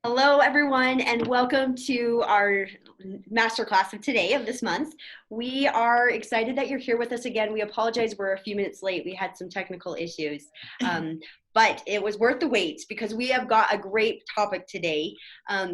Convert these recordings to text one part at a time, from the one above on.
Hello, everyone, and welcome to our masterclass of today of this month. We are excited that you're here with us again. We apologize we're a few minutes late. We had some technical issues, but it was worth the wait because we have got a great topic today.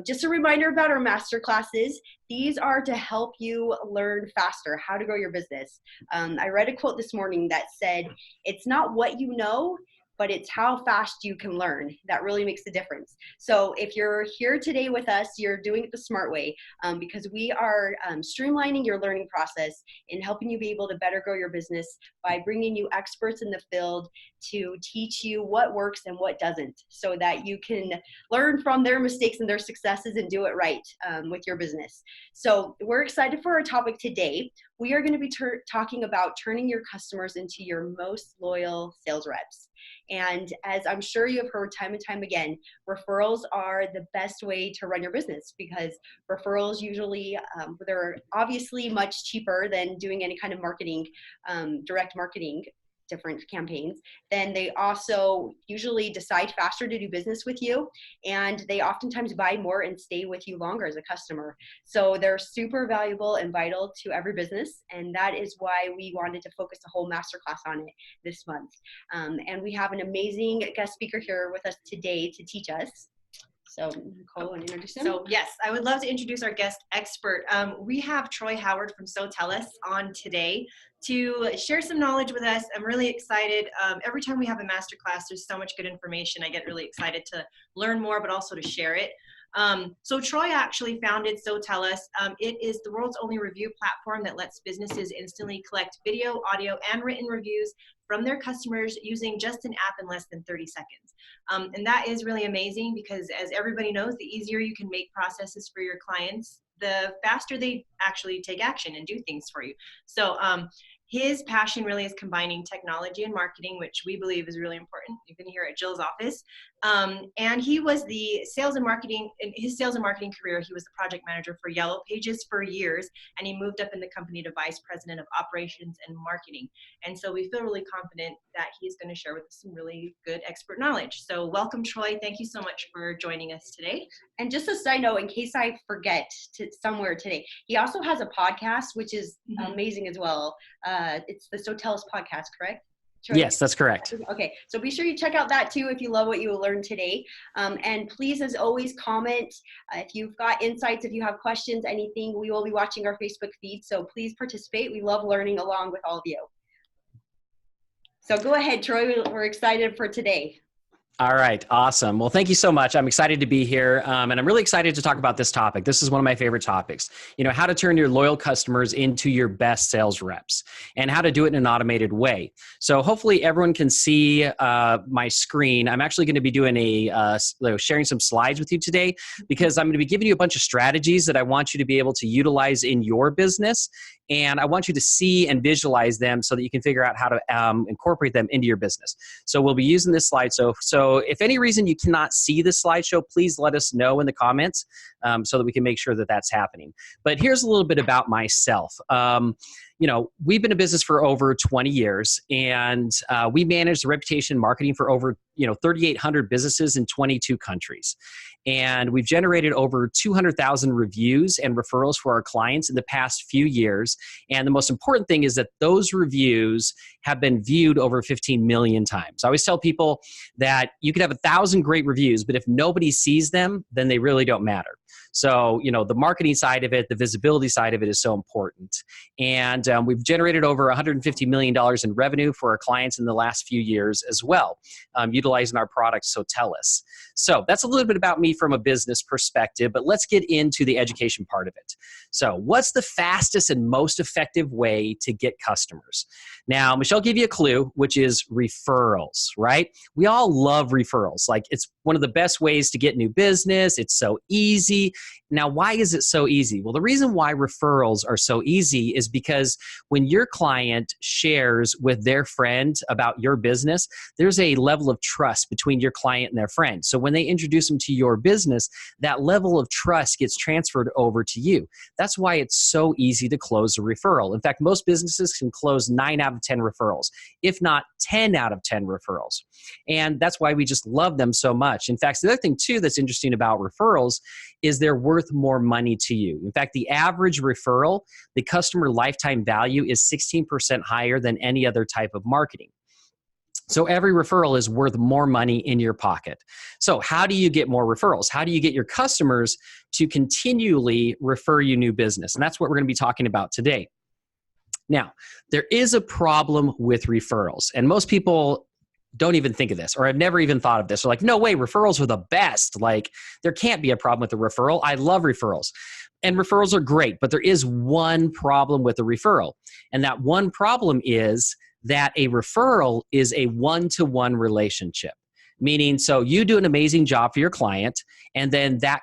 Just a reminder about our masterclasses. These are to help you learn faster how to grow your business. I read a quote this morning that said, "It's not what you know, but it's how fast you can learn that really makes the difference." So if you're here today with us, you're doing it the smart way because we are streamlining your learning process and helping you be able to better grow your business by bringing you experts in the field to teach you what works and what doesn't so that you can learn from their mistakes and their successes and do it right with your business. So we're excited for our topic today. We are going to be talking about turning your customers into your most loyal sales reps. And as I'm sure you have heard time and time again, referrals are the best way to run your business because referrals usually, they're obviously much cheaper than doing any kind of marketing, direct marketing, different campaigns. Then they also usually decide faster to do business with you, and they oftentimes buy more and stay with you longer as a customer. So they're super valuable and vital to every business, and that is why we wanted to focus a whole masterclass on it this month. And we have an amazing guest speaker here with us today to teach us. So Nicole, want to introduce him? So yes, I would love to introduce our guest expert. We have Troy Howard from SoTellUs on today to share some knowledge with us. I'm really excited. Every time we have a masterclass, there's so much good information. I get really excited to learn more, but also to share it. So Troy actually founded SoTellUs. It is the world's only review platform that lets businesses instantly collect video, audio, and written reviews from their customers using just an app in less than 30 seconds. And that is really amazing because, as everybody knows, the easier you can make processes for your clients, the faster they actually take action and do things for you. So his passion really is combining technology and marketing, which we believe is really important, even here at Jill's office. And he was the sales and marketing, in his sales and marketing career, he was the project manager for Yellow Pages for years, and he moved up in the company to vice president of operations and marketing. And so we feel really confident that he's going to share with us some really good expert knowledge. So welcome, Troy. Thank you so much for joining us today. And just a side note, in case I forget somewhere today, he also has a podcast, which is amazing as well. It's the SoTellUs podcast, correct? Troy? Yes, that's correct. Okay, so be sure you check out that too if you love what you learned today. And please, as always, comment if you've got insights, if you have questions, anything. We will be watching our Facebook feed, so please participate. We love learning along with all of you. So go ahead, Troy. We're excited for today. All right. Awesome. Well, thank you so much. I'm excited to be here. And I'm really excited to talk about this topic. This is one of my favorite topics, how to turn your loyal customers into your best sales reps and how to do it in an automated way. So hopefully everyone can see my screen. I'm actually going to be doing sharing some slides with you today because I'm going to be giving you a bunch of strategies that I want you to be able to utilize in your business. And I want you to see and visualize them so that you can figure out how to incorporate them into your business. So we'll be using this slide. So if any reason you cannot see the slideshow, please let us know in the comments so that we can make sure that that's happening. But here's a little bit about myself. We've been in business for over 20 years, and we manage the reputation marketing for over 3,800 businesses in 22 countries. And we've generated over 200,000 reviews and referrals for our clients in the past few years. And the most important thing is that those reviews have been viewed over 15 million times. I always tell people that you could have 1,000 great reviews, but if nobody sees them, then they really don't matter. So, the marketing side of it, the visibility side of it is so important. And we've generated over $150 million in revenue for our clients in the last few years as well, utilizing our product, SoTellUs. So that's a little bit about me from a business perspective, but let's get into the education part of it. So what's the fastest and most effective way to get customers? Now, Michelle gave you a clue, which is referrals, right? We all love referrals. Like, it's one of the best ways to get new business. It's so easy. Now, why is it so easy? Well, the reason why referrals are so easy is because when your client shares with their friend about your business, there's a level of trust between your client and their friend. So when they introduce them to your business, that level of trust gets transferred over to you. That's why it's so easy to close a referral. In fact, most businesses can close 9 out of 10 referrals, if not 10 out of 10 referrals. And that's why we just love them so much. In fact, the other thing too that's interesting about referrals is they're worth more money to you. In fact, the average referral, the customer lifetime value is 16% higher than any other type of marketing. So every referral is worth more money in your pocket. So how do you get more referrals? How do you get your customers to continually refer you new business? And that's what we're going to be talking about today. Now, there is a problem with referrals, and most people don't even think of this, or have never even thought of this. They're like, no way, referrals are the best. Like, there can't be a problem with a referral. I love referrals. And referrals are great, but there is one problem with a referral. And that one problem is that a referral is a one-to-one relationship. Meaning, so you do an amazing job for your client, and then that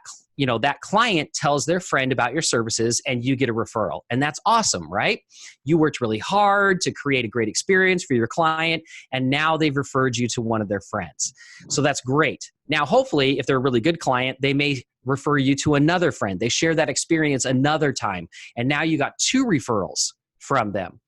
client tells their friend about your services and you get a referral. And that's awesome, right? You worked really hard to create a great experience for your client, and now they've referred you to one of their friends. So that's great. Now, hopefully, if they're a really good client, they may refer you to another friend. They share that experience another time, and now you got 2 referrals from them.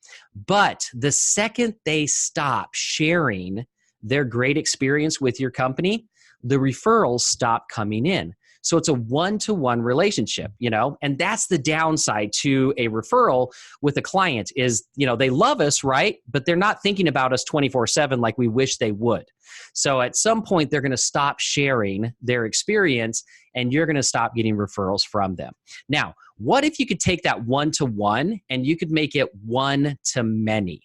But the second they stop sharing their great experience with your company, the referrals stop coming in. So it's a one-to-one relationship, and that's the downside to a referral with a client is, they love us, right? But they're not thinking about us 24/7 like we wish they would. So at some point, they're going to stop sharing their experience, and you're going to stop getting referrals from them. Now, what if you could take that one-to-one and you could make it one-to-many?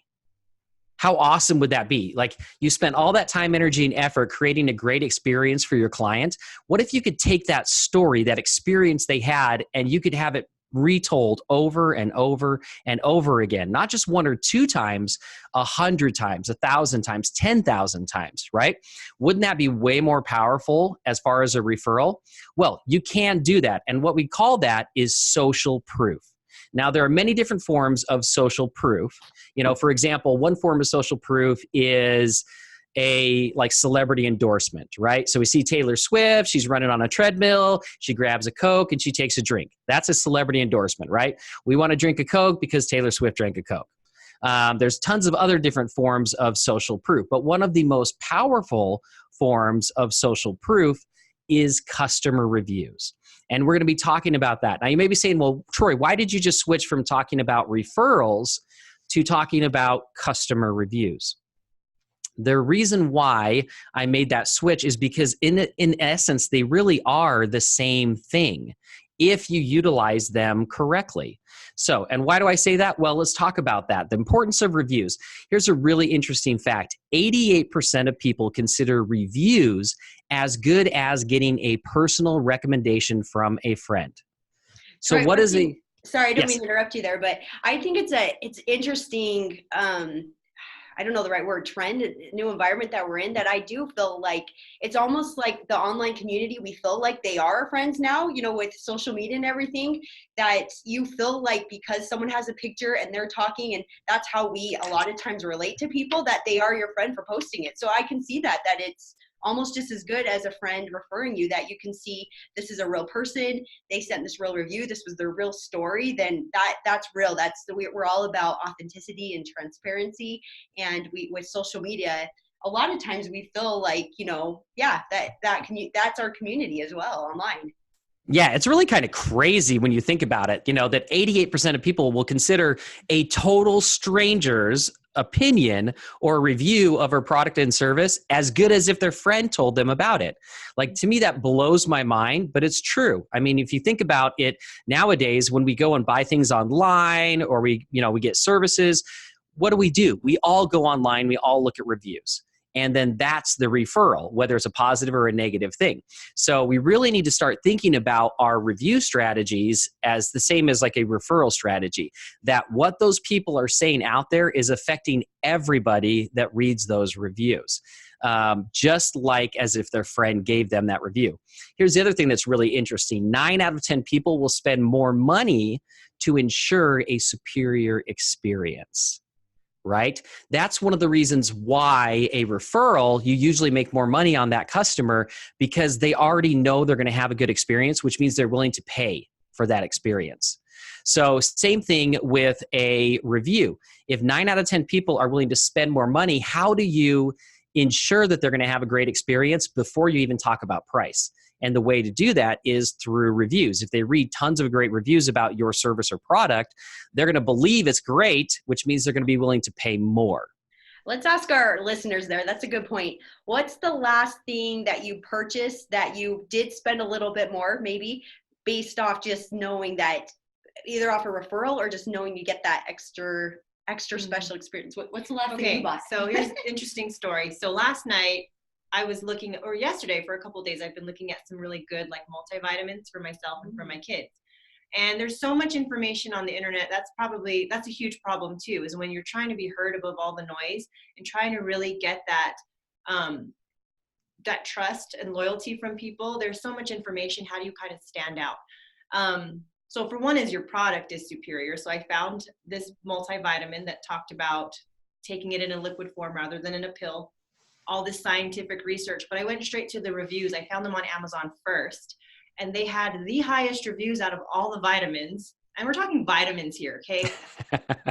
How awesome would that be? Like, you spent all that time, energy, and effort creating a great experience for your client. What if you could take that story, that experience they had, and you could have it retold over and over and over again, not just 1 or 2 times, 100 times, 1,000 times, 10,000 times, right? Wouldn't that be way more powerful as far as a referral? Well, you can do that. And what we call that is social proof. Now, there are many different forms of social proof. For example, one form of social proof is a celebrity endorsement, right? So we see Taylor Swift, she's running on a treadmill, she grabs a Coke and she takes a drink. That's a celebrity endorsement, right? We want to drink a Coke because Taylor Swift drank a Coke. There's tons of other different forms of social proof, but one of the most powerful forms of social proof is customer reviews. And we're going to be talking about that. Now, you may be saying, well, Troy, why did you just switch from talking about referrals to talking about customer reviews? The reason why I made that switch is because in essence, they really are the same thing if you utilize them correctly. So, and why do I say that? Well, let's talk about that. The importance of reviews. Here's a really interesting fact. 88% of people consider reviews as good as getting a personal recommendation from a friend. So Sorry, what is a... Sorry, I don't Yes. mean to interrupt you there, but I think it's interesting, I don't know the right word, trend, new environment that we're in, that I do feel like it's almost like the online community, we feel like they are our friends now, with social media and everything, that you feel like because someone has a picture and they're talking, and that's how we a lot of times relate to people, that they are your friend for posting it. So I can see that it's almost just as good as a friend referring you, that you can see this is a real person, they sent this real review, this was their real story, then that's real. We're all about authenticity and transparency. And with social media, a lot of times we feel like, that's our community as well online. Yeah, it's really kind of crazy when you think about it, that 88% of people will consider a total stranger's opinion or review of our product and service as good as if their friend told them about it. Like, to me, that blows my mind, but it's true. I mean, if you think about it nowadays, when we go and buy things online or we get services, what do? We all go online, we all look at reviews. And then that's the referral, whether it's a positive or a negative thing. So we really need to start thinking about our review strategies as the same as like a referral strategy, that what those people are saying out there is affecting everybody that reads those reviews. just like as if their friend gave them that review. Here's the other thing that's really interesting. 9 out of 10 people will spend more money to ensure a superior experience. Right? That's one of the reasons why a referral, you usually make more money on that customer because they already know they're going to have a good experience, which means they're willing to pay for that experience. So same thing with a review. If 9 out of 10 people are willing to spend more money, how do you ensure that they're going to have a great experience before you even talk about price? And the way to do that is through reviews. If they read tons of great reviews about your service or product, they're going to believe it's great, which means they're going to be willing to pay more. Let's ask our listeners there. That's a good point. What's the last thing that you purchased that you did spend a little bit more, maybe based off just knowing that either off a referral or just knowing you get that extra special experience? What's the last thing you bought? So here's an interesting story. So last night I was looking, or yesterday for a couple of days, I've been looking at some really good like multivitamins for myself and for my kids. And there's so much information on the internet. That's a huge problem too, is when you're trying to be heard above all the noise and trying to really get that, that trust and loyalty from people. There's so much information. How do you kind of stand out? So for one is your product is superior. So I found this multivitamin that talked about taking it in a liquid form rather than in a pill, all this scientific research, but I went straight to the reviews. I found them on Amazon first, and they had the highest reviews out of all the vitamins. And we're talking vitamins here, okay?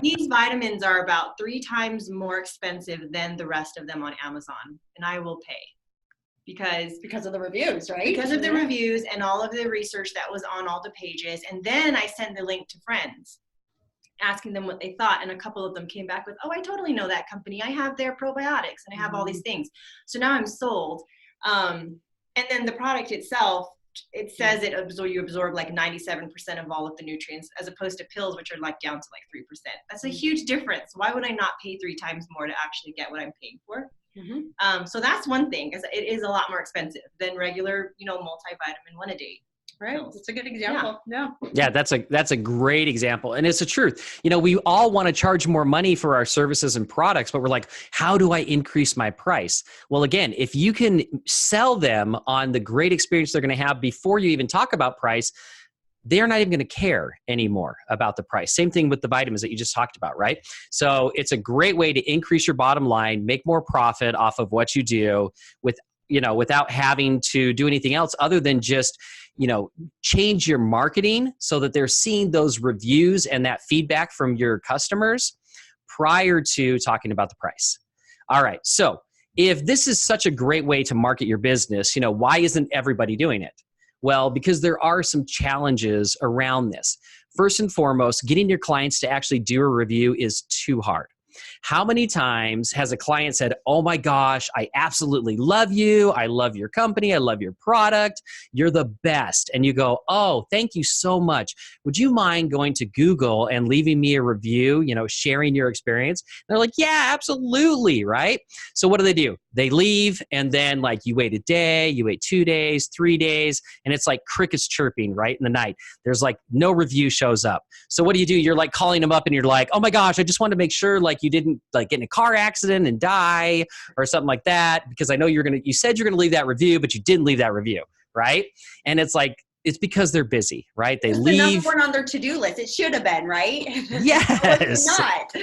These vitamins are about 3 times more expensive than the rest of them on Amazon, and I will pay. Because of the reviews, right? Because of the reviews and all of the research that was on all the pages. And then I sent the link to friends, asking them what they thought. And a couple of them came back with, oh, I totally know that company. I have their probiotics and I have all these things. So now I'm sold. And then the product itself, it says you absorb like 97% of all of the nutrients, as opposed to pills, which are like down to like 3%. That's a huge difference. Why would I not pay 3 times more to actually get what I'm paying for? So that's one thing, because it is a lot more expensive than regular, multivitamin one a day. Right. That's a good example. Yeah, that's a great example. And it's the truth. We all want to charge more money for our services and products, but we're like, how do I increase my price? Well, again, if you can sell them on the great experience they're going to have before you even talk about price, they're not even going to care anymore about the price. Same thing with the vitamins that you just talked about, right? So it's a great way to increase your bottom line, make more profit off of what you do without having to do anything else other than just, change your marketing so that they're seeing those reviews and that feedback from your customers prior to talking about the price. All right. So if this is such a great way to market your business, why isn't everybody doing it? Well, because there are some challenges around this. First and foremost, getting your clients to actually do a review is too hard. How many times has a client said, oh my gosh, I absolutely love you. I love your company. I love your product. You're the best. And you go, oh, thank you so much. Would you mind going to Google and leaving me a review, sharing your experience? And they're like, yeah, absolutely. Right? So what do? They leave, and then you wait a day, you wait 2 days, 3 days, and it's like crickets chirping right in the night. There's no review shows up. So what do? You're calling them up and you're like, oh my gosh, I just wanted to make sure you didn't get in a car accident and die or something like that, because I know you said you're going to leave that review, but you didn't leave that review. Right. And it's because they're busy, right? They leave. The number one on their to-do list. It should have been, right? Yes. Not.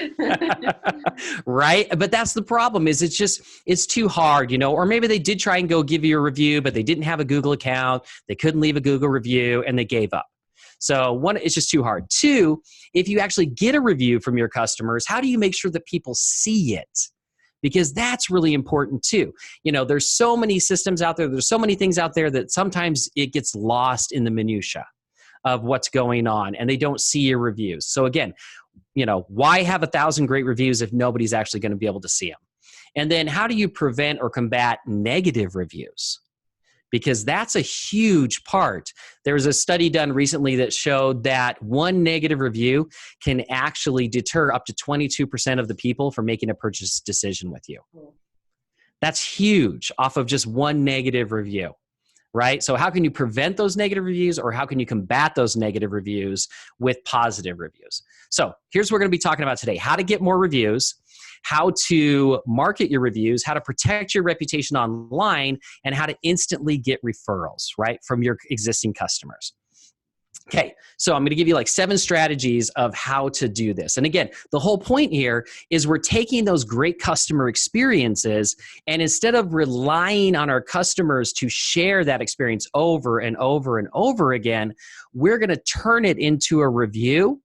Right. But that's the problem is it's too hard, or maybe they did try and go give you a review, but they didn't have a Google account. They couldn't leave a Google review and they gave up. So one, it's just too hard. 2, if you actually get a review from your customers, how do you make sure that people see it? Because that's really important too. There's so many systems out there. There's so many things out there that sometimes it gets lost in the minutia of what's going on and they don't see your reviews. So again, why have 1,000 great reviews if nobody's actually going to be able to see them? And then how do you prevent or combat negative reviews? Because that's a huge part. There was a study done recently that showed that one negative review can actually deter up to 22% of the people from making a purchase decision with you. That's huge off of just one negative review, right? So how can you prevent those negative reviews, or how can you combat those negative reviews with positive reviews? So here's what we're going to be talking about today: how to get more reviews, how to market your reviews, how to protect your reputation online, and how to instantly get referrals, right, from your existing customers. Okay, so I'm going to give you like 7 strategies of how to do this. And again, the whole point here is we're taking those great customer experiences, and instead of relying on our customers to share that experience over and over and over again, we're going to turn it into a review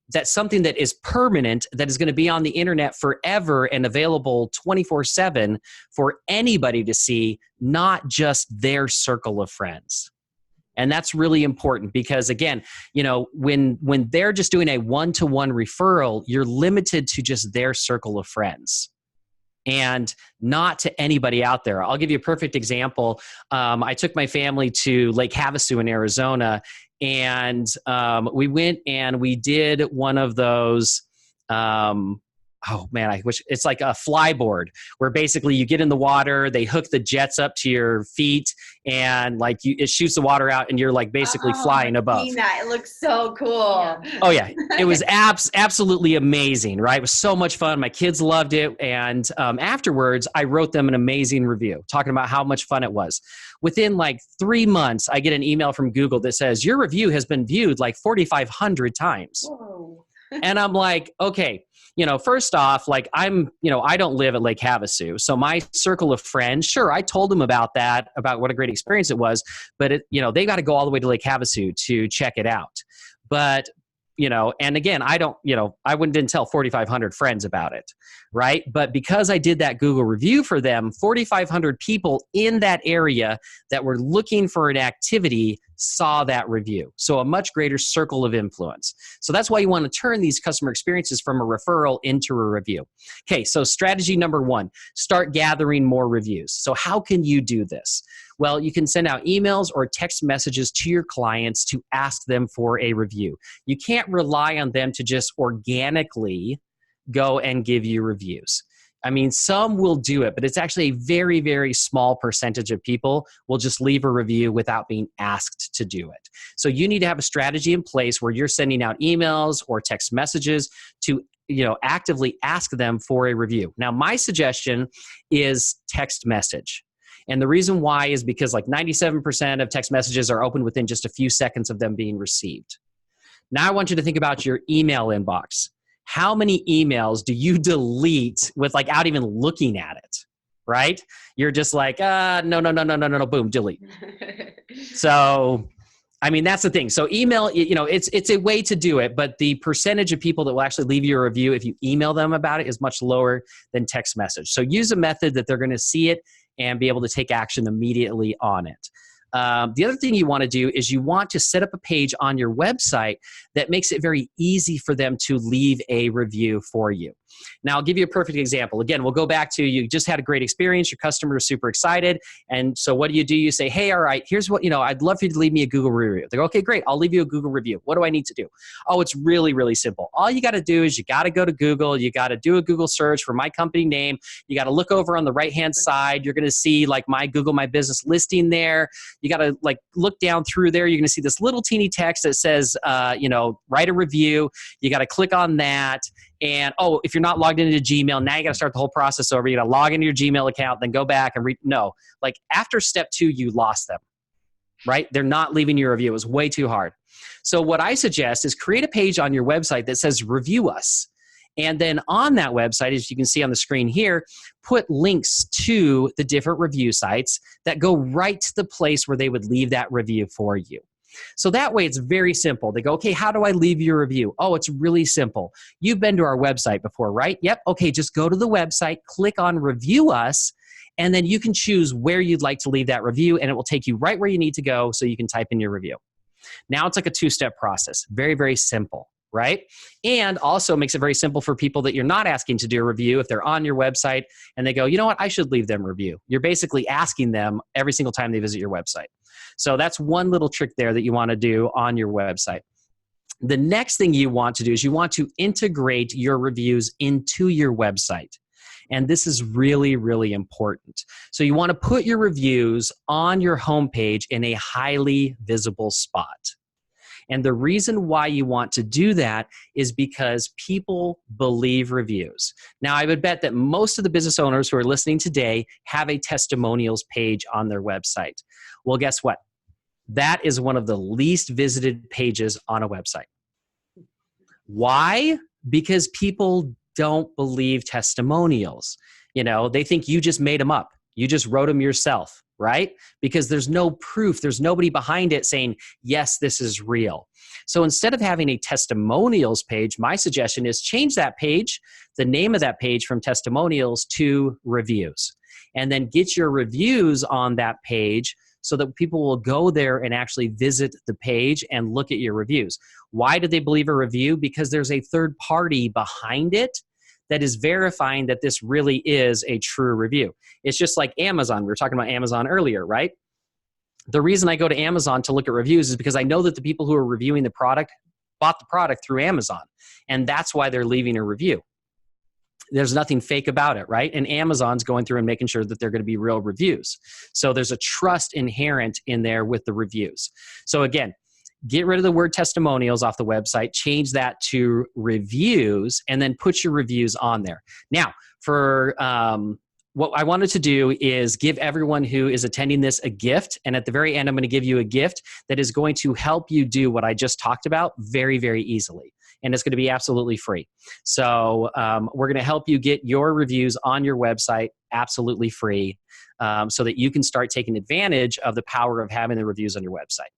that's something that is permanent, that is going to be on the internet forever and available 24/7 for anybody to see, not just their circle of friends. And that's really important because, again, when they're just doing a one-to-one referral, you're limited to just their circle of friends and not to anybody out there. I'll give you a perfect example. I took my family to Lake Havasu in Arizona, and we went and we did one of those, oh man, I wish it's like a flyboard where basically you get in the water, they hook the jets up to your feet, and like it shoots the water out, and you're like basically flying above. I've seen that. It looks so cool. Oh yeah, it was absolutely amazing, right? It was so much fun. My kids loved it, and afterwards, I wrote them an amazing review talking about how much fun it was. Within like 3 months, I get an email from Google that says your review has been viewed like 4,500 times. Whoa. And I'm like, okay. First off, like I don't live at Lake Havasu. So my circle of friends, sure, I told them about that, about what a great experience it was, but they got to go all the way to Lake Havasu to check it out. But, and again, I didn't tell 4,500 friends about it, right? But because I did that Google review for them, 4,500 people in that area that were looking for an activity saw that review. So a much greater circle of influence. So that's why you want to turn these customer experiences from a referral into a review. Okay, so strategy number 1, start gathering more reviews. So how can you do this? Well, you can send out emails or text messages to your clients to ask them for a review. You can't rely on them to just organically go and give you reviews. I mean, some will do it, but it's actually a very, very small percentage of people will just leave a review without being asked to do it. So you need to have a strategy in place where you're sending out emails or text messages to actively ask them for a review. Now, my suggestion is text message. And the reason why is because like 97% of text messages are opened within just a few seconds of them being received. Now I want you to think about your email inbox. How many emails do you delete without even looking at it, right? You're just like, no, boom, delete. So, I mean, that's the thing. So email, it's a way to do it, but the percentage of people that will actually leave you a review if you email them about it is much lower than text message. So use a method that they're going to see it and be able to take action immediately on it. The other thing you want to do is you want to set up a page on your website that makes it very easy for them to leave a review for you. Now, I'll give you a perfect example. Again, we'll go back to you just had a great experience. Your customer is super excited. And so what do? You say, hey, all right, here's what, I'd love for you to leave me a Google review. They go, okay, great. I'll leave you a Google review. What do I need to do? Oh, it's really, really simple. All you got to do is you got to go to Google. You got to do a Google search for my company name. You got to look over on the right-hand side. You're going to see like my Google My Business listing there. You got to like look down through there. You're going to see this little teeny text that says, write a review. You got to click on that. And, if you're not logged into Gmail, now you got to start the whole process over. You got to log into your Gmail account, then go back and no. Like after step 2, you lost them, right? They're not leaving you a review. It was way too hard. So what I suggest is create a page on your website that says review us. And then on that website, as you can see on the screen here, put links to the different review sites that go right to the place where they would leave that review for you. So that way it's very simple. They go, okay, how do I leave your review? Oh, it's really simple. You've been to our website before, right? Yep. Okay, just go to the website, click on review us, and then you can choose where you'd like to leave that review, and it will take you right where you need to go so you can type in your review. Now it's like a 2-step process. Very, very simple, right? And also makes it very simple for people that you're not asking to do a review. If they're on your website and they go, you know what, I should leave them a review. You're basically asking them every single time they visit your website. So that's one little trick there that you want to do on your website. The next thing you want to do is you want to integrate your reviews into your website. And this is really, really important. So you want to put your reviews on your homepage in a highly visible spot. And the reason why you want to do that is because people believe reviews. Now, I would bet that most of the business owners who are listening today have a testimonials page on their website. Well, guess what? That is one of the least visited pages on a website. Why? Because people don't believe testimonials. They think you just made them up. You just wrote them yourself, right? Because there's no proof. There's nobody behind it saying, yes, this is real. So instead of having a testimonials page, my suggestion is change that page, the name of that page from testimonials to reviews. And then get your reviews on that page so that people will go there and actually visit the page and look at your reviews. Why do they believe a review? Because there's a third party behind it that is verifying that this really is a true review. It's just like Amazon. We were talking about Amazon earlier, right? The reason I go to Amazon to look at reviews is because I know that the people who are reviewing the product bought the product through Amazon, and that's why they're leaving a review. There's nothing fake about it, right? And Amazon's going through and making sure that they're going to be real reviews. So there's a trust inherent in there with the reviews. So again, get rid of the word testimonials off the website, change that to reviews, and then put your reviews on there. Now, for what I wanted to do is give everyone who is attending this a gift. And at the very end, I'm going to give you a gift that is going to help you do what I just talked about very, very easily. And it's going to be absolutely free. So we're going to help you get your reviews on your website absolutely free so that you can start taking advantage of the power of having the reviews on your website.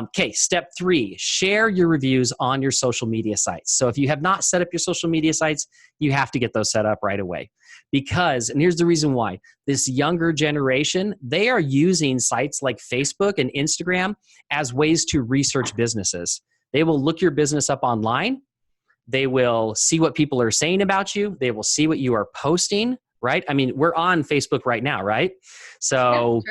Okay, step 3, share your reviews on your social media sites. So if you have not set up your social media sites, you have to get those set up right away. Because, and here's the reason why, this younger generation, they are using sites like Facebook and Instagram as ways to research businesses. They will look your business up online. They will see what people are saying about you. They will see what you are posting, right? I mean, we're on Facebook right now, right? So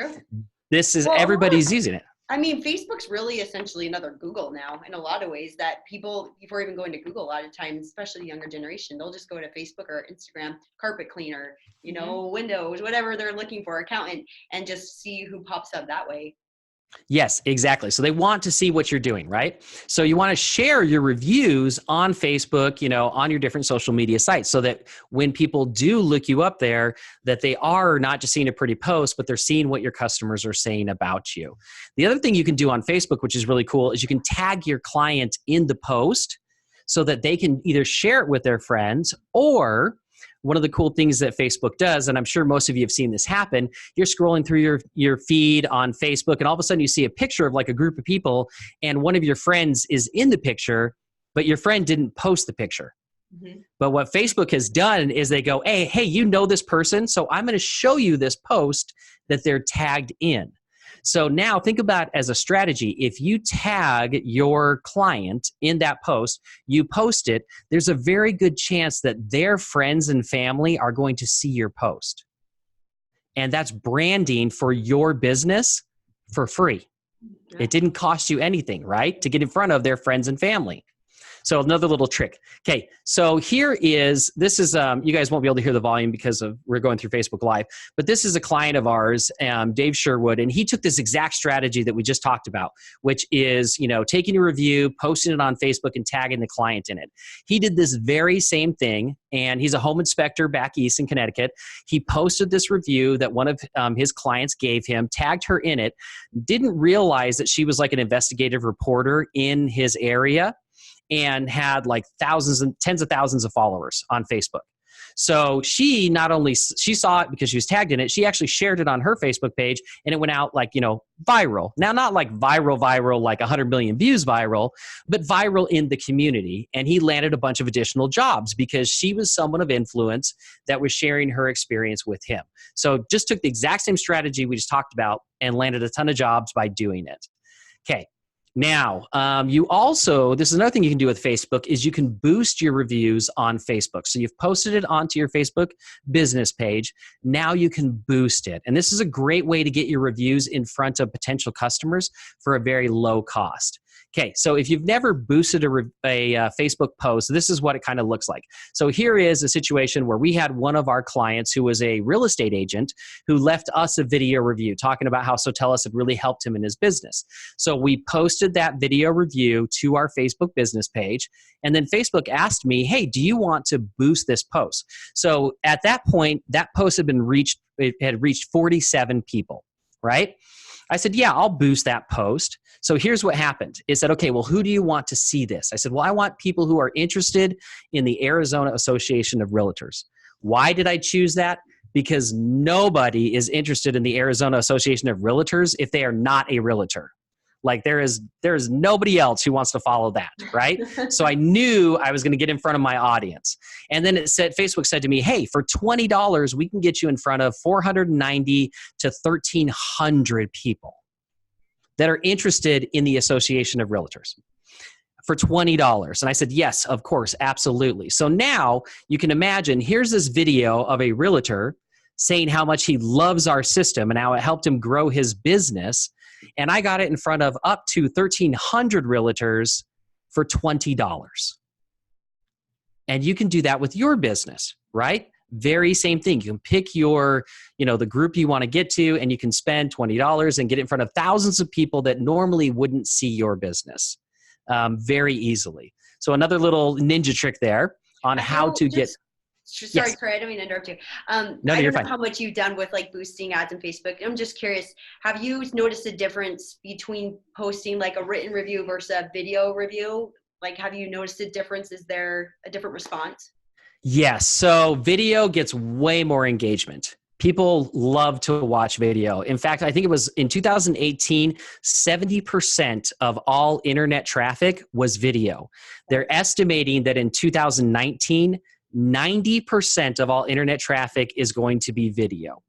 this is, everybody's using it. I mean, Facebook's really essentially another Google now in a lot of ways, that people, before even going to Google, a lot of times, especially the younger generation, they'll just go to Facebook or Instagram, carpet cleaner, windows, whatever they're looking for, accountant, and just see who pops up that way. Yes, exactly. So they want to see what you're doing, right? So you want to share your reviews on Facebook, on your different social media sites, so that when people do look you up there, that they are not just seeing a pretty post, but they're seeing what your customers are saying about you. The other thing you can do on Facebook, which is really cool, is you can tag your client in the post so that they can either share it with their friends, or one of the cool things that Facebook does, and I'm sure most of you have seen this happen, you're scrolling through your feed on Facebook, and all of a sudden you see a picture of like a group of people, and one of your friends is in the picture, but your friend didn't post the picture. Mm-hmm. But what Facebook has done is they go, hey, you know this person, so I'm going to show you this post that they're tagged in. So now think about it as a strategy. If you tag your client in that post, you post it, there's a very good chance that their friends and family are going to see your post. And that's branding for your business for free. Yeah. It didn't cost you anything, right? To get in front of their friends and family. So another little trick. Okay, so this is, you guys won't be able to hear the volume because we're going through Facebook Live, but this is a client of ours, Dave Sherwood, and he took this exact strategy that we just talked about, which is, taking a review, posting it on Facebook, and tagging the client in it. He did this very same thing, and he's a home inspector back east in Connecticut. He posted this review that one of his clients gave him, tagged her in it, didn't realize that she was like an investigative reporter in his area, and had like thousands and tens of thousands of followers on Facebook. So she saw it because she was tagged in it. She actually shared it on her Facebook page, and it went out like, viral. Now, not like viral, like 100 million views viral, but viral in the community. And he landed a bunch of additional jobs because she was someone of influence that was sharing her experience with him. So just took the exact same strategy we just talked about and landed a ton of jobs by doing it. Okay. Now, this is another thing you can do with Facebook, is you can boost your reviews on Facebook. So you've posted it onto your Facebook business page. Now you can boost it. And this is a great way to get your reviews in front of potential customers for a very low cost. Okay, so if you've never boosted a Facebook post, this is what it kind of looks like. So here is a situation where we had one of our clients who was a real estate agent who left us a video review talking about how Sotellus had really helped him in his business. So we posted that video review to our Facebook business page, and then Facebook asked me, hey, do you want to boost this post? So at that point, that post had reached 47 people, right? I said, yeah, I'll boost that post. So here's what happened. It said, okay, well, who do you want to see this? I said, well, I want people who are interested in the Arizona Association of Realtors. Why did I choose that? Because nobody is interested in the Arizona Association of Realtors if they are not a realtor. Like there is nobody else who wants to follow that, right? So I knew I was going to get in front of my audience. And then Facebook said to me, hey, for $20, we can get you in front of 490 to 1,300 people that are interested in the Association of Realtors for $20. And I said, yes, of course, absolutely. So now you can imagine, here's this video of a realtor saying how much he loves our system and how it helped him grow his business. And I got it in front of up to 1,300 realtors for $20. And you can do that with your business, right? Very same thing. You can pick your, the group you want to get to, and you can spend $20 and get it in front of thousands of people that normally wouldn't see your business very easily. So another little ninja trick there on how to get. Sorry, Craig, I don't mean to interrupt you. No, I you're don't know fine. how much you've done with like boosting ads on Facebook. I'm just curious, have you noticed a difference between posting like a written review versus a video review? Like, have you noticed a difference? Is there a different response? Yes. So video gets way more engagement. People love to watch video. In fact, I think it was in 2018, 70% of all internet traffic was video. They're estimating that in 2019, 90% of all internet traffic is going to be video.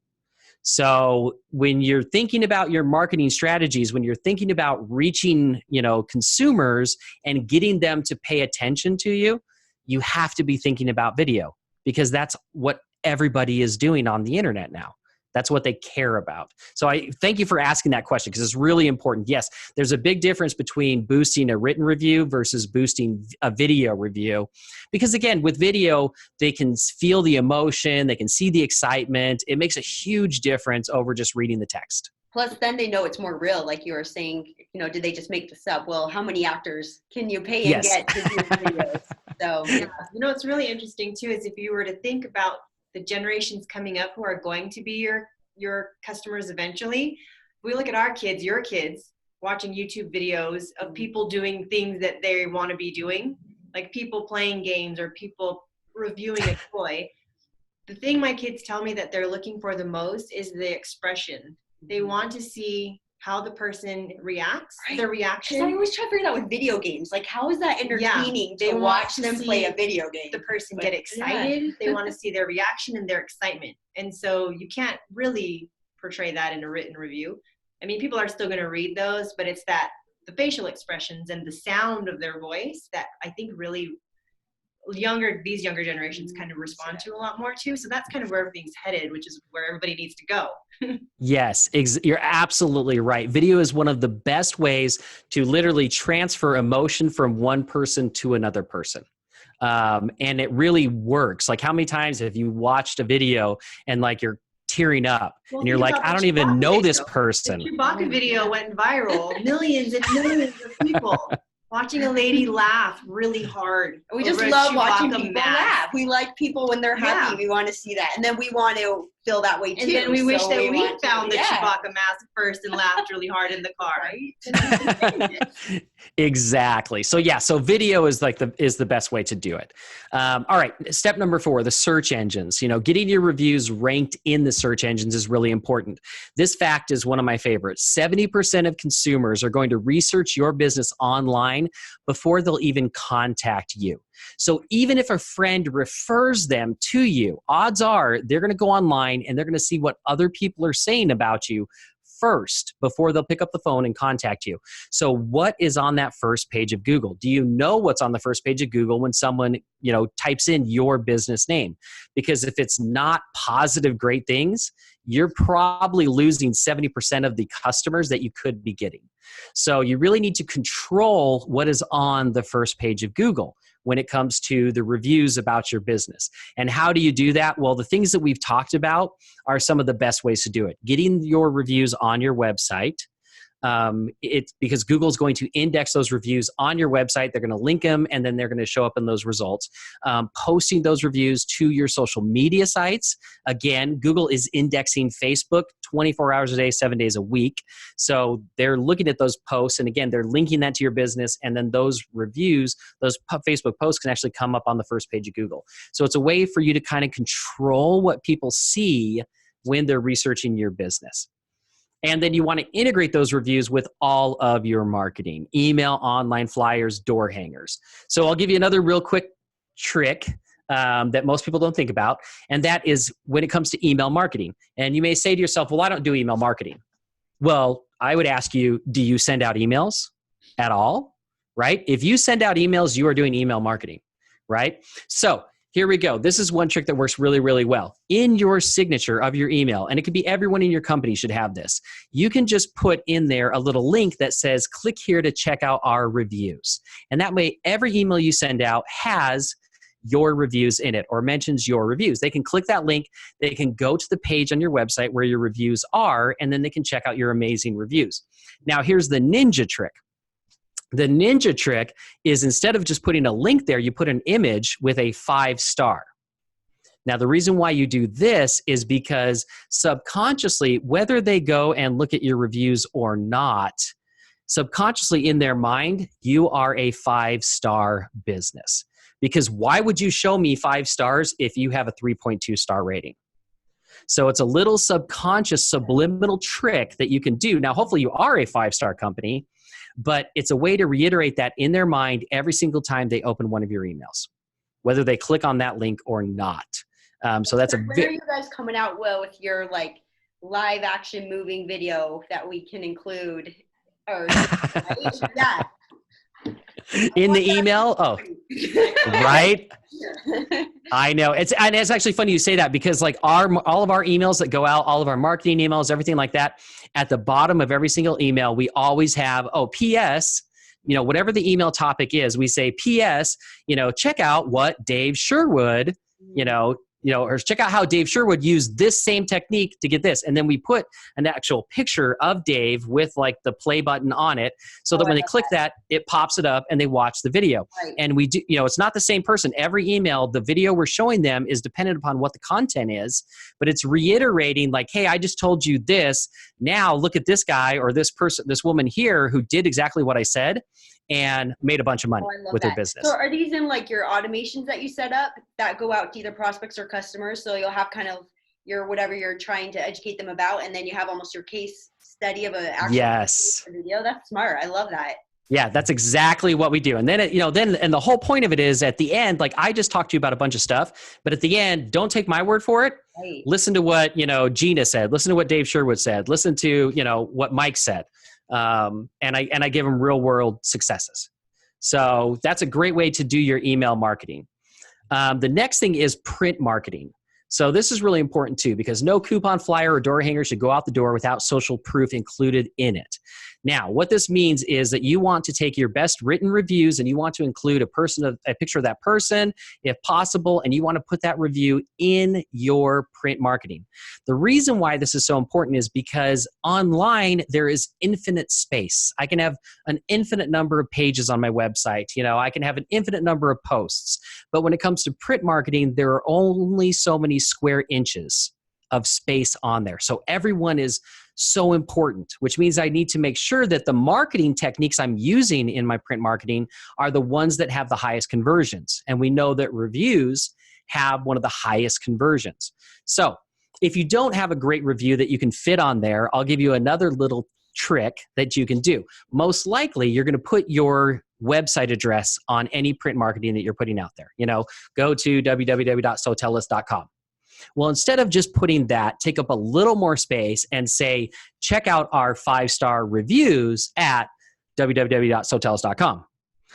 So when you're thinking about your marketing strategies, when you're thinking about reaching, consumers and getting them to pay attention to you, you have to be thinking about video because that's what everybody is doing on the internet now. That's what they care about. So I thank you for asking that question because it's really important. Yes, there's a big difference between boosting a written review versus boosting a video review. Because again, with video, they can feel the emotion, they can see the excitement. It makes a huge difference over just reading the text. Plus, then they know it's more real. Like you were saying, did they just make this up? Well, how many actors can you pay and get to do videos? So, yeah. What's really interesting too is if you were to think about the generations coming up who are going to be your customers eventually, we look at our kids, your kids, watching YouTube videos of people doing things that they want to be doing, like people playing games or people reviewing a toy. The thing my kids tell me that they're looking for the most is the expression. They want to see how the person reacts, right. Their reaction. I always try to figure that with video games. Like, how is that entertaining to watch them play a video game? The person get excited. Yeah. They want to see their reaction and their excitement. And so you can't really portray that in a written review. I mean, people are still going to read those, but it's the facial expressions and the sound of their voice that I think really these younger generations kind of respond to a lot more too. So that's kind of where everything's headed, which is where everybody needs to go. Yes, you're absolutely right. Video is one of the best ways to literally transfer emotion from one person to another person. And it really works. Like how many times have you watched a video and like you're tearing up and you're like, I don't even know this person. The Chewbacca video went viral. Millions and millions of people watching a lady laugh really hard. We just love watching people laugh. We like people when they're happy. Yeah. We want to see that. And then we want to feel that way too. And then we wish that we found the Chewbacca mask first and laughed really hard in the car. Right? Exactly. So video is the best way to do it. All right. Step number 4, the search engines. Getting your reviews ranked in the search engines is really important. This fact is one of my favorites. 70% of consumers are going to research your business online before they'll even contact you. So even if a friend refers them to you, odds are they're going to go online and they're going to see what other people are saying about you first before they'll pick up the phone and contact you. So what is on that first page of Google? Do you know what's on the first page of Google when someone, types in your business name? Because if it's not positive, great things, you're probably losing 70% of the customers that you could be getting. So you really need to control what is on the first page of Google when it comes to the reviews about your business. And how do you do that? Well, the things that we've talked about are some of the best ways to do it. Getting your reviews on your website. It's because Google's going to index those reviews on your website. They're going to link them, and then they're going to show up in those results. Posting those reviews to your social media sites. Again, Google is indexing Facebook 24 hours a day, 7 days a week. So they're looking at those posts, and again, they're linking that to your business, and then those reviews, those Facebook posts can actually come up on the first page of Google. So it's a way for you to kind of control what people see when they're researching your business. And then you want to integrate those reviews with all of your marketing: email, online flyers, door hangers. So I'll give you another real quick trick that most people don't think about, and that is when it comes to email marketing. And you may say to yourself, well, I don't do email marketing. Well, I would ask you, do you send out emails at all? Right? If you send out emails, you are doing email marketing, right? So here we go. This is one trick that works really, really well. In your signature of your email, and it could be everyone in your company should have this, you can just put in there a little link that says, click here to check out our reviews. And that way, every email you send out has your reviews in it or mentions your reviews. They can click that link, they can go to the page on your website where your reviews are, and then they can check out your amazing reviews. Now, here's the ninja trick. The ninja trick is instead of just putting a link there, you put an image with a 5-star. Now, the reason why you do this is because subconsciously, whether they go and look at your reviews or not, subconsciously in their mind, you are a 5-star business. Because why would you show me 5 stars if you have a 3.2 star rating? So it's a little subconscious subliminal trick that you can do. Now, hopefully you are a 5-star company, but it's a way to reiterate that in their mind every single time they open one of your emails, whether they click on that link or not. So that's when are you guys coming out with your like live action moving video that we can include? Or yeah. In the email? Oh, right. I know. It's actually funny you say that because like all of our emails that go out, all of our marketing emails, everything like that, at the bottom of every single email, we always have, P.S., whatever the email topic is, we say, P.S., check out what Dave Sherwood, or check out how Dave Sherwood used this same technique to get this. And then we put an actual picture of Dave with like the play button on it so that when they click that, it pops it up and they watch the video. Right. And we do, it's not the same person. Every email, the video we're showing them is dependent upon what the content is, but it's reiterating like, hey, I just told you this. Now look at this guy or this person, this woman here who did exactly what I said and made a bunch of money with their business. So are these in like your automations that you set up that go out to either prospects or customers? So you'll have kind of your whatever you're trying to educate them about, and then you have almost your case study of an actual video. That's smart. I love that. Yeah, that's exactly what we do. And then, and the whole point of it is at the end, like I just talked to you about a bunch of stuff, but at the end, don't take my word for it. Right. Listen to what, Gina said, listen to what Dave Sherwood said, listen to, what Mike said. And I give them real world successes. So that's a great way to do your email marketing. The next thing is print marketing. So this is really important too, because no coupon flyer or door hanger should go out the door without social proof included in it. Now, what this means is that you want to take your best written reviews and you want to include a picture of that person, if possible, and you want to put that review in your print marketing. The reason why this is so important is because online there is infinite space. I can have an infinite number of pages on my website. I can have an infinite number of posts. But when it comes to print marketing, there are only so many square inches of space on there. So everyone is so important, which means I need to make sure that the marketing techniques I'm using in my print marketing are the ones that have the highest conversions. And we know that reviews have one of the highest conversions. So if you don't have a great review that you can fit on there, I'll give you another little trick that you can do. Most likely, you're going to put your website address on any print marketing that you're putting out there. Go to www.sotellus.com. Well, instead of just putting that, take up a little more space and say, check out our 5-star reviews at www.sotellus.com.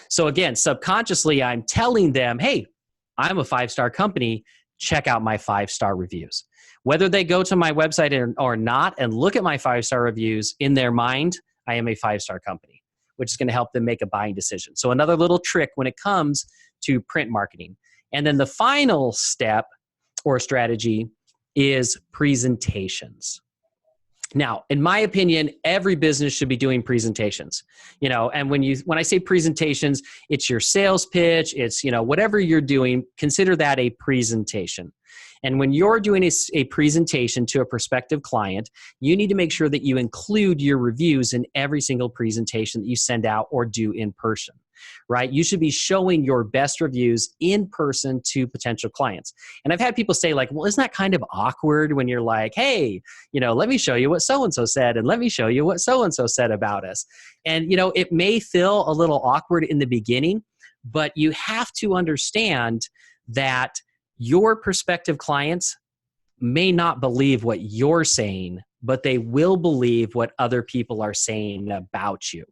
So again, subconsciously, I'm telling them, hey, I'm a 5-star company. Check out my 5-star reviews. Whether they go to my website or not and look at my 5-star reviews, in their mind, I am a 5-star company, which is going to help them make a buying decision. So another little trick when it comes to print marketing. And then the final step or strategy is presentations. Now, in my opinion, every business should be doing presentations. And when I say presentations, it's your sales pitch, it's, whatever you're doing, consider that a presentation. And when you're doing a presentation to a prospective client, you need to make sure that you include your reviews in every single presentation that you send out or do in person, right? You should be showing your best reviews in person to potential clients. And I've had people say like, well, isn't that kind of awkward when you're like, hey, let me show you what so-and-so said, and let me show you what so-and-so said about us. And, it may feel a little awkward in the beginning, but you have to understand that your prospective clients may not believe what you're saying, but they will believe what other people are saying about you.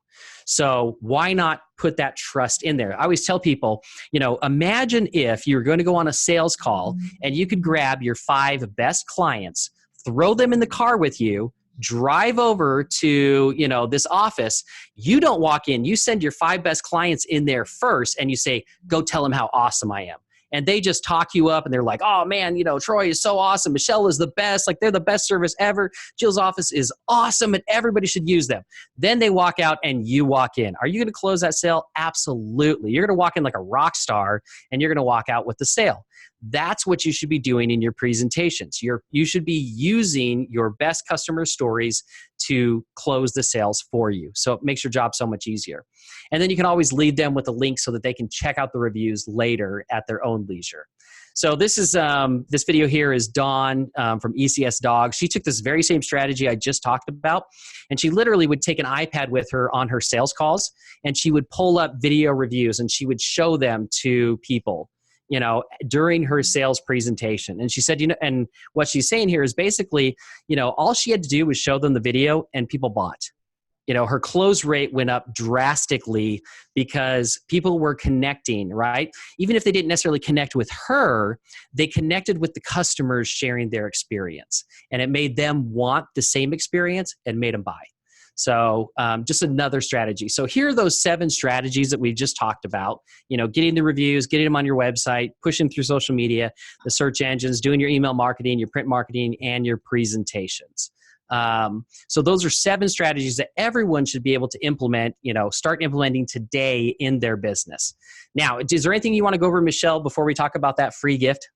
So why not put that trust in there? I always tell people, imagine if you're going to go on a sales call and you could grab your 5 best clients, throw them in the car with you, drive over to, this office. You don't walk in, you send your 5 best clients in there first and you say, go tell them how awesome I am. And they just talk you up and they're like, oh man, Troy is so awesome. Michelle is the best. Like they're the best service ever. Jill's office is awesome and everybody should use them. Then they walk out and you walk in. Are you going to close that sale? Absolutely. You're going to walk in like a rock star and you're going to walk out with the sale. That's what you should be doing in your presentations. You should be using your best customer stories to close the sales for you. So it makes your job so much easier. And then you can always lead them with a link so that they can check out the reviews later at their own leisure. So this video here is Dawn from ECS Dogs. She took this very same strategy I just talked about, and she literally would take an iPad with her on her sales calls, and she would pull up video reviews and she would show them to people, during her sales presentation. And she said, and what she's saying here is basically, all she had to do was show them the video and people bought. Her close rate went up drastically because people were connecting, right? Even if they didn't necessarily connect with her, they connected with the customers sharing their experience. And it made them want the same experience and made them buy. So just another strategy. So here are those 7 strategies that we've just talked about. Getting the reviews, getting them on your website, pushing through social media, the search engines, doing your email marketing, your print marketing, and your presentations. So those are 7 strategies that everyone should be able to implement, start implementing today in their business. Now, is there anything you want to go over, Michelle, before we talk about that free gift?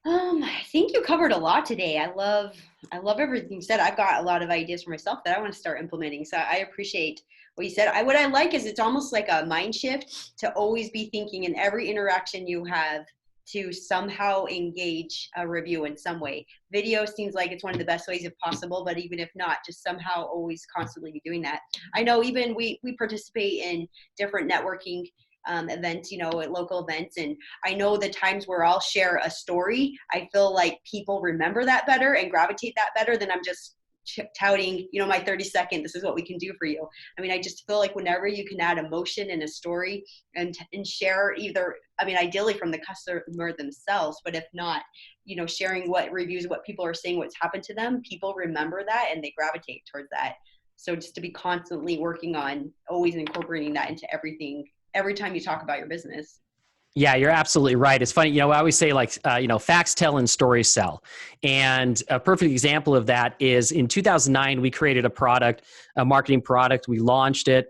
I think you covered a lot today. I love everything you said. I've got a lot of ideas for myself that I want to start implementing. So I appreciate what you said. What I like is it's almost like a mind shift to always be thinking in every interaction you have to somehow engage a review in some way. Video seems like it's one of the best ways if possible, but even if not, just somehow always constantly be doing that. I know even we participate in different networking events, at local events. And I know the times where I'll share a story, I feel like people remember that better and gravitate that better than I'm just touting, my 30-second, this is what we can do for you. I just feel like whenever you can add emotion in a story and share either, ideally from the customer themselves, but if not, sharing what reviews, what people are saying, what's happened to them, people remember that and they gravitate towards that. So just to be constantly working on always incorporating that into everything, every time you talk about your business. Yeah, you're absolutely right. It's funny, I always say facts tell and stories sell. And a perfect example of that is in 2009, we created a marketing product. We launched it.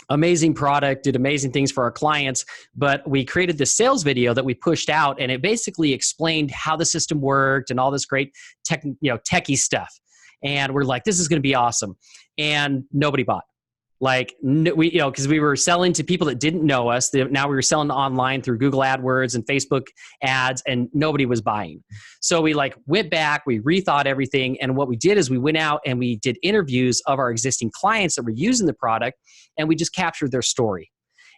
Amazing product, did amazing things for our clients, but we created this sales video that we pushed out, and it basically explained how the system worked and all this great techie stuff. And we're like, this is going to be awesome. And nobody bought. Because we were selling to people that didn't know us. Now we were selling online through Google AdWords and Facebook ads, and nobody was buying. So we went back, we rethought everything. And what we did is we went out and we did interviews of our existing clients that were using the product, and we just captured their story.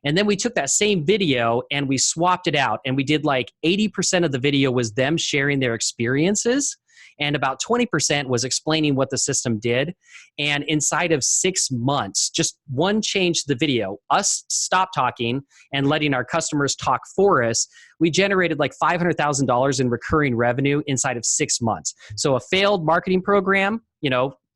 And then we took that same video and we swapped it out, and we did 80% of the video was them sharing their experiences. and about 20% was explaining what the system did. And inside of 6 months, just one change to the video, us stop talking and letting our customers talk for us, we generated like $500,000 in recurring revenue inside of 6 months. So a failed marketing program,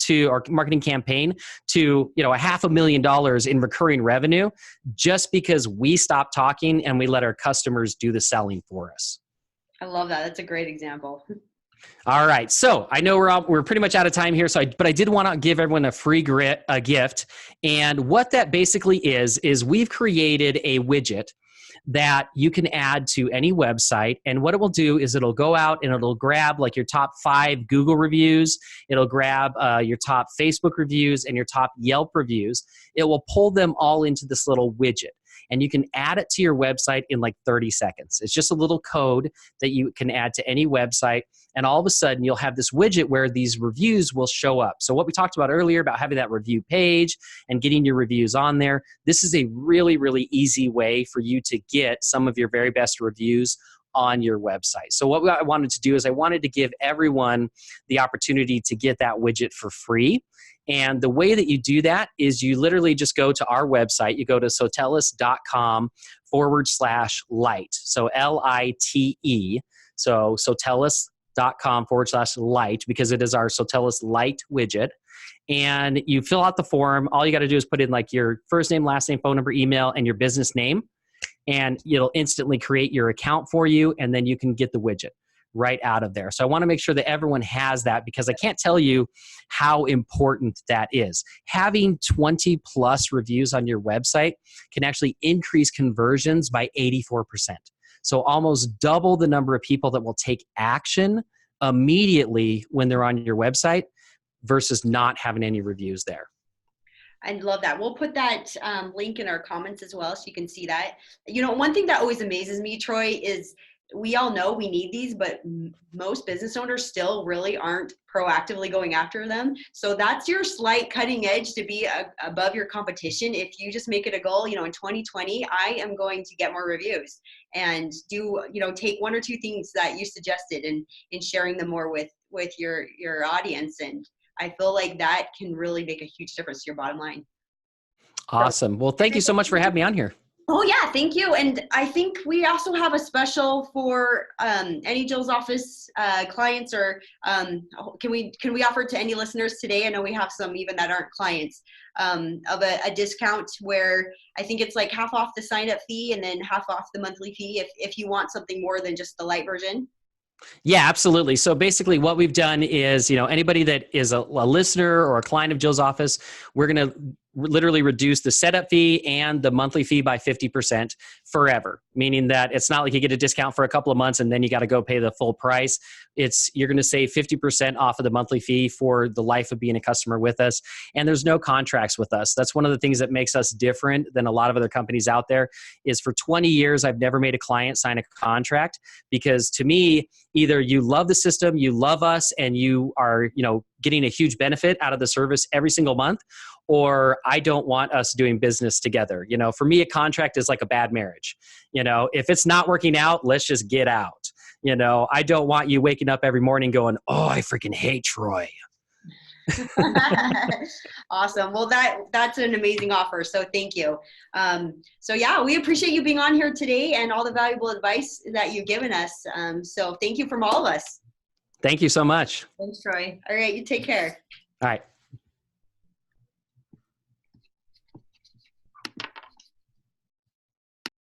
to our marketing campaign, to $500,000 in recurring revenue, just because we stopped talking and we let our customers do the selling for us. I love that. That's a great example. All right. So I know we're pretty much out of time here. But I did want to give everyone a free gift. And what that basically is we've created a widget that you can add to any website. And what it will do is it'll go out and it'll grab like your top 5 Google reviews. It'll grab your top Facebook reviews and your top Yelp reviews. It will pull them all into this little widget. And you can add it to your website in like 30 seconds. It's just a little code that you can add to any website. And all of a sudden, you'll have this widget where these reviews will show up. So what we talked about earlier about having that review page and getting your reviews on there, this is a really, really easy way for you to get some of your very best reviews on your website. So what I wanted to do is I wanted to give everyone the opportunity to get that widget for free. And the way that you do that is you literally just go to our website. You go to sotellus.com/light. So LITE. So sotellus.com/light, because it is our Sotellus Light widget. And you fill out the form. All you got to do is put in like your first name, last name, phone number, email, and your business name. And it'll instantly create your account for you. And then you can get the widget right out of there. So I want to make sure that everyone has that, because I can't tell you how important that is. Having 20 plus reviews on your website can actually increase conversions by 84%. So almost double the number of people that will take action immediately when they're on your website versus not having any reviews there. I love that. We'll put that link in our comments as well so you can see that. One thing that always amazes me, Troy, is we all know we need these, but most business owners still really aren't proactively going after them. So that's your slight cutting edge to be above your competition. If you just make it a goal, in 2020, I am going to get more reviews, and do, take 1 or 2 things that you suggested and sharing them more with your audience. And I feel like that can really make a huge difference to your bottom line. Awesome. Well, thank you so much for having me on here. Oh yeah, thank you. And I think we also have a special for any Jill's office clients, or can we offer it to any listeners today? I know we have some even that aren't clients, of a discount where I think it's like half off the sign up fee and then half off the monthly fee if you want something more than just the light version. Yeah, absolutely. So basically what we've done is, anybody that is a listener or a client of Jill's office, we're going to literally reduce the setup fee and the monthly fee by 50% forever, meaning that it's not like you get a discount for a couple of months and then you got to go pay the full price. You're going to save 50% off of the monthly fee for the life of being a customer with us. And there's no contracts with us. That's one of the things that makes us different than a lot of other companies out there. Is for 20 years, I've never made a client sign a contract, because to me, either you love the system, you love us, and you are, getting a huge benefit out of the service every single month, or I don't want us doing business together. For me, a contract is like a bad marriage. If it's not working out, let's just get out. I don't want you waking up every morning going, oh, I freaking hate Troy. Awesome. Well, that's an amazing offer. So thank you. So yeah, we appreciate you being on here today and all the valuable advice that you've given us. So thank you from all of us. Thank you so much. Thanks, Troy. All right. You take care. All right.